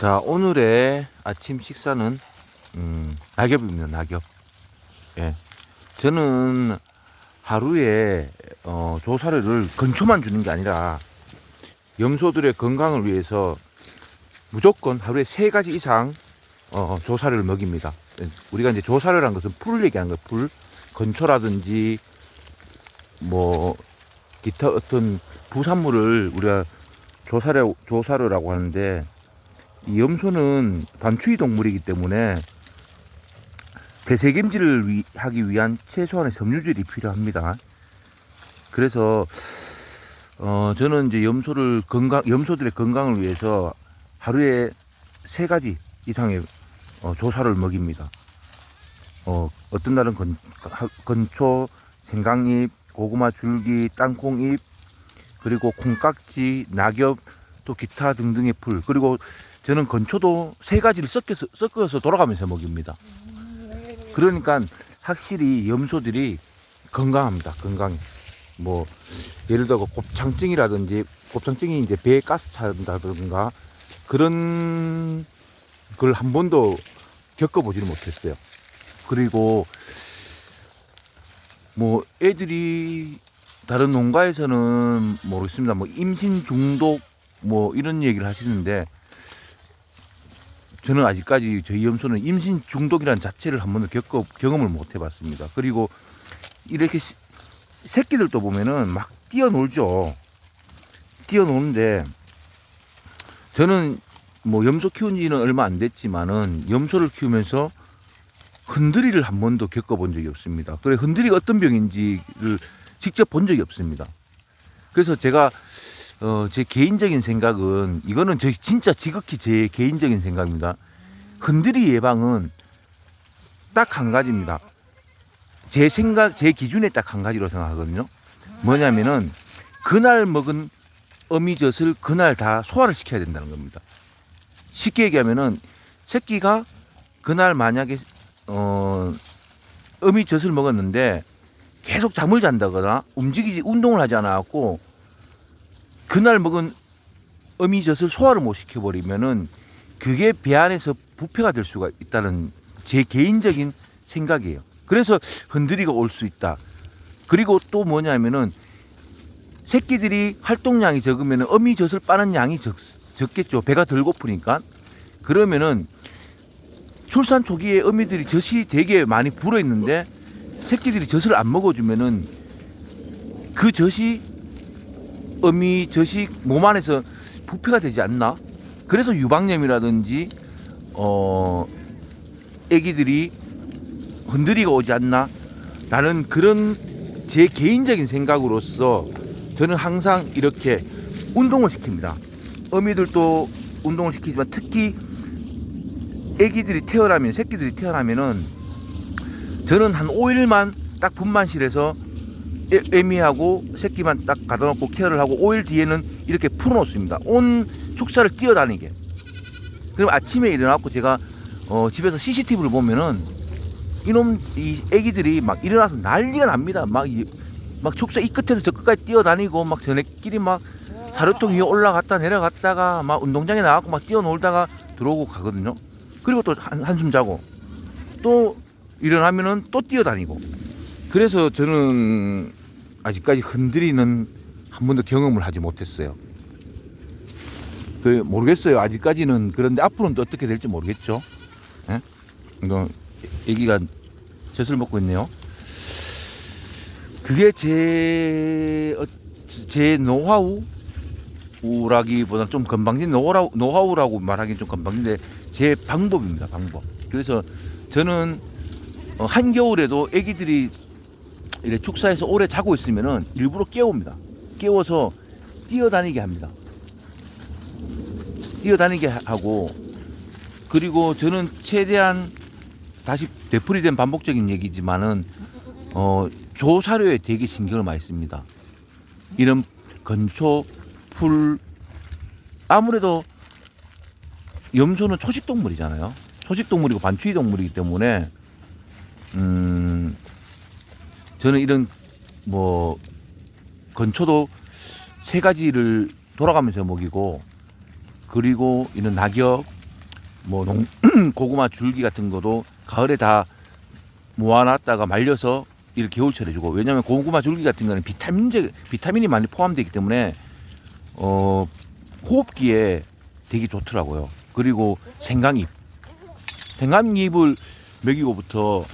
자, 오늘의 아침 식사는 낙엽입니다. 낙엽. 예. 저는 하루에 조사료를 근초만 주는 게 아니라 염소들의 건강을 위해서 무조건 하루에 3가지 이상 조사료를 먹입니다. 예. 우리가 이제 조사료란 것은 풀을 얘기하는 거예요. 풀. 건초라든지 뭐 기타 어떤 부산물을 우리가 조사료라고 하는데, 이 염소는 반추위 동물이기 때문에 대세김질을 하기 위한 최소한의 섬유질이 필요합니다. 그래서 저는 이제 염소들의 건강을 위해서 하루에 3가지 이상의 조사료를 먹입니다. 어떤 날은 건초, 생강잎, 고구마 줄기, 땅콩잎, 그리고 콩깍지, 낙엽, 또 기타 등등의 풀, 그리고 저는 건초도 3가지를 섞어서 돌아가면서 먹입니다. 그러니까 확실히 염소들이 건강합니다. 건강해. 뭐 예를 들어 곱창증이 이제 배에 가스 찬다든가 그런 걸 한 번도 겪어보지는 못했어요. 그리고 뭐 애들이 다른 농가에서는 모르겠습니다. 뭐 임신 중독 뭐 이런 얘기를 하시는데, 저는 아직까지 저희 염소는 임신 중독이라는 자체를 한 번도 경험을 못 해봤습니다. 그리고 이렇게 새끼들도 보면은 막 뛰어놀죠. 뛰어노는데, 저는 뭐 염소 키운 지는 얼마 안 됐지만은 염소를 키우면서 흔들이를 한 번도 겪어본 적이 없습니다. 그래, 흔들이가 어떤 병인지를 직접 본 적이 없습니다. 그래서 제가 제 개인적인 생각은, 이거는 진짜 지극히 제 개인적인 생각입니다. 흔들이 예방은 딱 한 가지입니다. 제 기준에 딱 한 가지로 생각하거든요. 뭐냐면은 그날 먹은 어미젖을 그날 다 소화를 시켜야 된다는 겁니다. 쉽게 얘기하면은 새끼가 그날 만약에 어미젖을 먹었는데 계속 잠을 잔다거나 운동을 하지 않았고 그날 먹은 어미젖을 소화를 못 시켜버리면은 그게 배 안에서 부패가 될 수가 있다는 제 개인적인 생각이에요. 그래서 흔들이가 올 수 있다. 그리고 또 뭐냐면은 새끼들이 활동량이 적으면은 어미젖을 빠는 양이 적겠죠. 배가 덜 고프니까. 그러면은 출산 초기에 어미들이 젖이 되게 많이 불어 있는데 새끼들이 젖을 안 먹어주면은 그 어미젖이 몸 안에서 부패가 되지 않나? 그래서 유방염이라든지 애기들이 흔들이가 오지 않나? 라는 그런 제 개인적인 생각으로서 저는 항상 이렇게 운동을 시킵니다. 어미들도 운동을 시키지만 특히 새끼들이 태어나면은 저는 한 5일만 딱 분만실에서 애미하고 새끼만 딱 가다 놓고 케어를 하고 5일 뒤에는 이렇게 풀어놓습니다. 온 축사를 뛰어다니게. 그럼 아침에 일어나고 제가 집에서 CCTV를 보면은 이 애기들이 막 일어나서 난리가 납니다. 막 축사 이 끝에서 저 끝까지 뛰어다니고 막 저네끼리 막 사료통 위에 올라갔다 내려갔다가 막 운동장에 나가고 막 뛰어놀다가 들어오고 가거든요. 그리고 또 한숨 자고 또 일어나면은 또 뛰어다니고. 그래서 저는 아직까지 흔들이는 한 번도 경험을 하지 못했어요. 모르겠어요. 아직까지는. 그런데 앞으로는 또 어떻게 될지 모르겠죠. 예? 이거 애기가 젖을 먹고 있네요. 그게 제 노하우라기보다는 좀 건방진 노하우라고 말하기는 좀 건방진데 제 방법입니다. 방법. 그래서 저는 한겨울에도 애기들이 이렇게 축사에서 오래 자고 있으면은 일부러 깨웁니다. 깨워서 뛰어다니게 합니다. 뛰어다니게 하고, 그리고 저는 최대한, 다시 되풀이된 반복적인 얘기지만은 조사료에 되게 신경을 많이 씁니다. 이런 건초, 풀, 아무래도 염소는 초식동물이잖아요. 초식동물이고 반추위 동물이기 때문에 저는 이런 뭐 건초도 3가지를 돌아가면서 먹이고, 그리고 이런 낙엽, 뭐 고구마 줄기 같은 거도 가을에 다 모아놨다가 말려서 이렇게 겨울철에 주고, 왜냐하면 고구마 줄기 같은 거는 비타민이 많이 포함되어 있기 때문에 호흡기에 되게 좋더라고요. 그리고 생강잎을 먹이고부터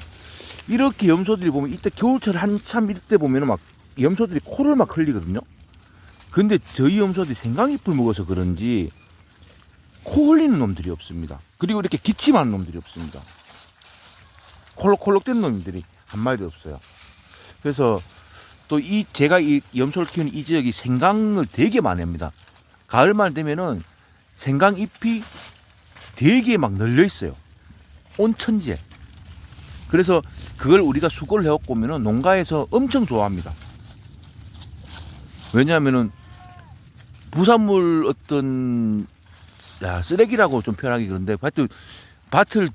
이렇게 염소들이 보면 이때 겨울철 한참 이때 보면은 막 염소들이 코를 막 흘리거든요. 근데 저희 염소들이 생강잎을 먹어서 그런지 코 흘리는 놈들이 없습니다. 그리고 이렇게 기침하는 놈들이 없습니다. 콜록콜록 된 놈들이 한 마리도 없어요. 그래서 또 제가 이 염소를 키우는 이 지역이 생강을 되게 많이 합니다. 가을만 되면은 생강잎이 되게 막 널려 있어요. 온 천지에. 그래서 그걸 우리가 수거를 해갖고 오면은 농가에서 엄청 좋아합니다. 왜냐하면은 부산물 어떤 쓰레기라고 좀 표현하기 그런데 밭을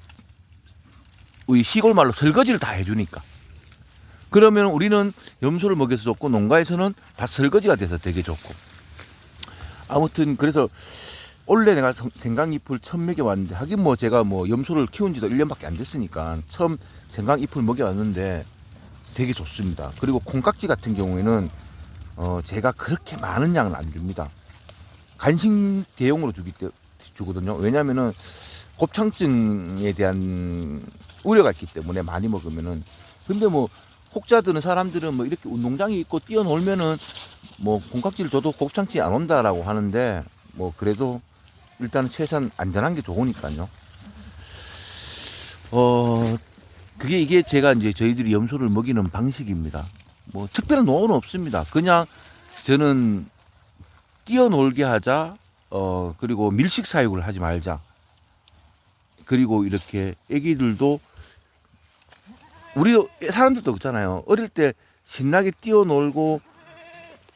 우리 시골 말로 설거지를 다 해주니까. 그러면 우리는 염소를 먹여서 좋고 농가에서는 밭 설거지가 돼서 되게 좋고. 아무튼 그래서 원래 내가 생강잎을 처음 먹여왔는데, 하긴 뭐 제가 뭐 염소를 키운 지도 1년밖에 안 됐으니까 처음 생강잎을 먹여왔는데 되게 좋습니다. 그리고 콩깍지 같은 경우에는 제가 그렇게 많은 양은 안 줍니다. 간식 대용으로 주거든요. 왜냐면은 곱창증에 대한 우려가 있기 때문에 많이 먹으면은. 근데 뭐 혹자 드는 사람들은 뭐 이렇게 운동장이 있고 뛰어놀면은 뭐 콩깍지를 줘도 곱창증이 안 온다라고 하는데, 뭐 그래도 일단은 최소한 안전한 게 좋으니까요. 이게 제가 이제 저희들이 염소를 먹이는 방식입니다. 뭐 특별한 노하우는 없습니다. 그냥 저는 뛰어놀게 하자, 그리고 밀식 사육을 하지 말자. 그리고 이렇게 애기들도, 우리도 사람들도 그렇잖아요. 어릴 때 신나게 뛰어놀고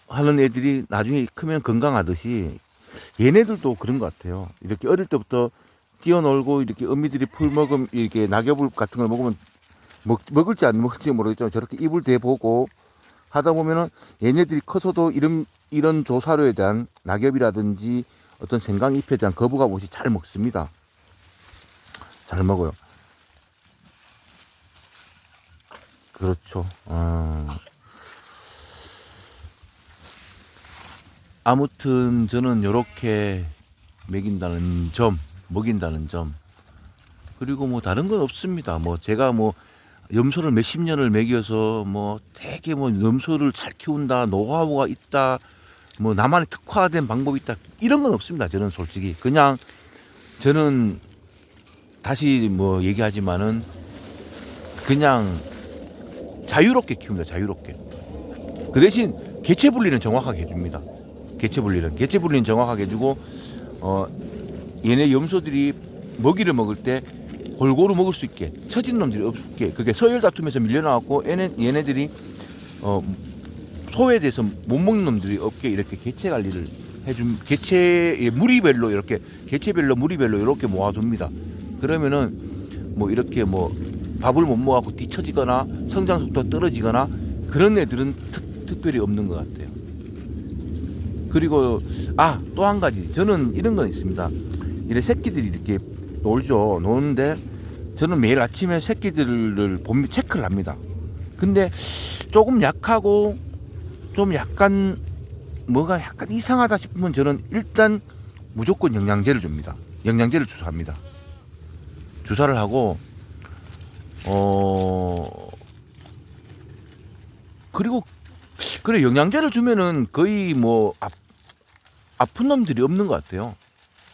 하는 애들이 나중에 크면 건강하듯이 얘네들도 그런 것 같아요. 이렇게 어릴 때부터 뛰어놀고 이렇게 어미들이 이렇게 낙엽을 같은 걸 먹으면 먹을지 안 먹을지 모르겠지만 저렇게 입을 대보고 하다 보면은 얘네들이 커서도 이런 조사료에 대한 낙엽이라든지 어떤 생강잎에 대한 거부감 없이 잘 먹습니다. 잘 먹어요. 그렇죠. 아무튼 저는 이렇게 먹인다는 점, 그리고 뭐 다른 건 없습니다. 뭐 제가 뭐 염소를 몇십 년을 먹여서 뭐 되게 뭐 염소를 잘 키운다, 노하우가 있다, 뭐 나만의 특화된 방법이 있다, 이런 건 없습니다. 저는 솔직히 그냥 저는 다시 뭐 얘기하지만은 그냥 자유롭게 키웁니다. 자유롭게. 그 대신 개체 분리는 정확하게 해줍니다. 개체 분리는 정확하게 해주고, 얘네 염소들이 먹이를 먹을 때 골고루 먹을 수 있게, 처진 놈들이 없게, 그게 서열 다툼에서 밀려나왔고 얘네들이 소에 대해서 못 먹는 놈들이 없게 이렇게 개체 관리를 개체의 무리별로 이렇게 모아둡니다. 그러면은 뭐 이렇게 뭐 밥을 못 먹고 뒤처지거나 성장 속도가 떨어지거나 그런 애들은 특별히 없는 것 같아요. 그리고 또 한 가지, 저는 이런 건 있습니다. 이래 새끼들이 이렇게 노는데 저는 매일 아침에 새끼들을 체크를 합니다. 근데 조금 약하고 좀 약간 뭐가 약간 이상하다 싶으면 저는 일단 무조건 영양제를 줍니다. 영양제를 주사합니다. 주사를 하고 그리고 그래, 영양제를 주면은 거의 뭐 아픈 놈들이 없는 것 같아요.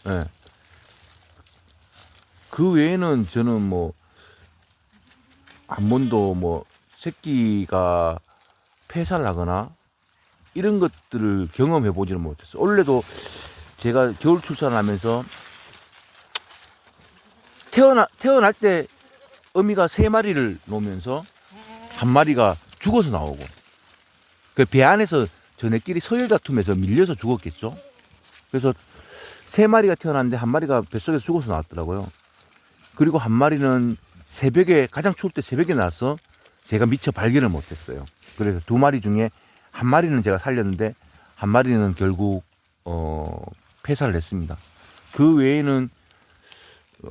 예. 그 외에는 저는 뭐 한 번도 뭐 새끼가 폐살나거나 이런 것들을 경험해 보지는 못했어요. 원래도 제가 겨울 출산하면서 태어날 때 어미가 3마리를 놓으면서 한 마리가 죽어서 나오고, 그 배 안에서 저네끼리 서열 다툼에서 밀려서 죽었겠죠. 그래서 3마리가 태어났는데 한 마리가 뱃속에서 죽어서 나왔더라고요. 그리고 한 마리는 가장 추울 때 새벽에 나와서 제가 미처 발견을 못했어요. 그래서 2마리 중에 한 마리는 제가 살렸는데 한 마리는 결국 폐사를 했습니다. 그 외에는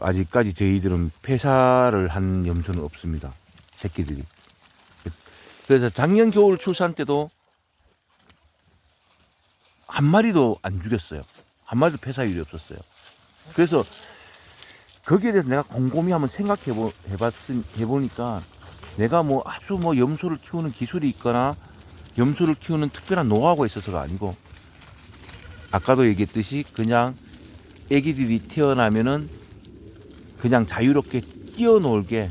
아직까지 저희들은 폐사를 한 염소는 없습니다. 새끼들이. 그래서 작년 겨울 출산 때도 한 마리도 안 죽였어요. 한 마리도 폐사율이 없었어요. 그래서 거기에 대해서 내가 곰곰이 한번 해보니까 내가 뭐 아주 뭐 염소를 키우는 기술이 있거나 염소를 키우는 특별한 노하우가 있어서가 아니고, 아까도 얘기했듯이 그냥 애기들이 태어나면은 그냥 자유롭게 뛰어놀게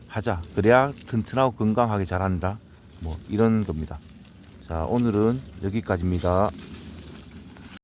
하자. 그래야 튼튼하고 건강하게 자란다. 뭐 이런 겁니다. 자, 오늘은 여기까지입니다.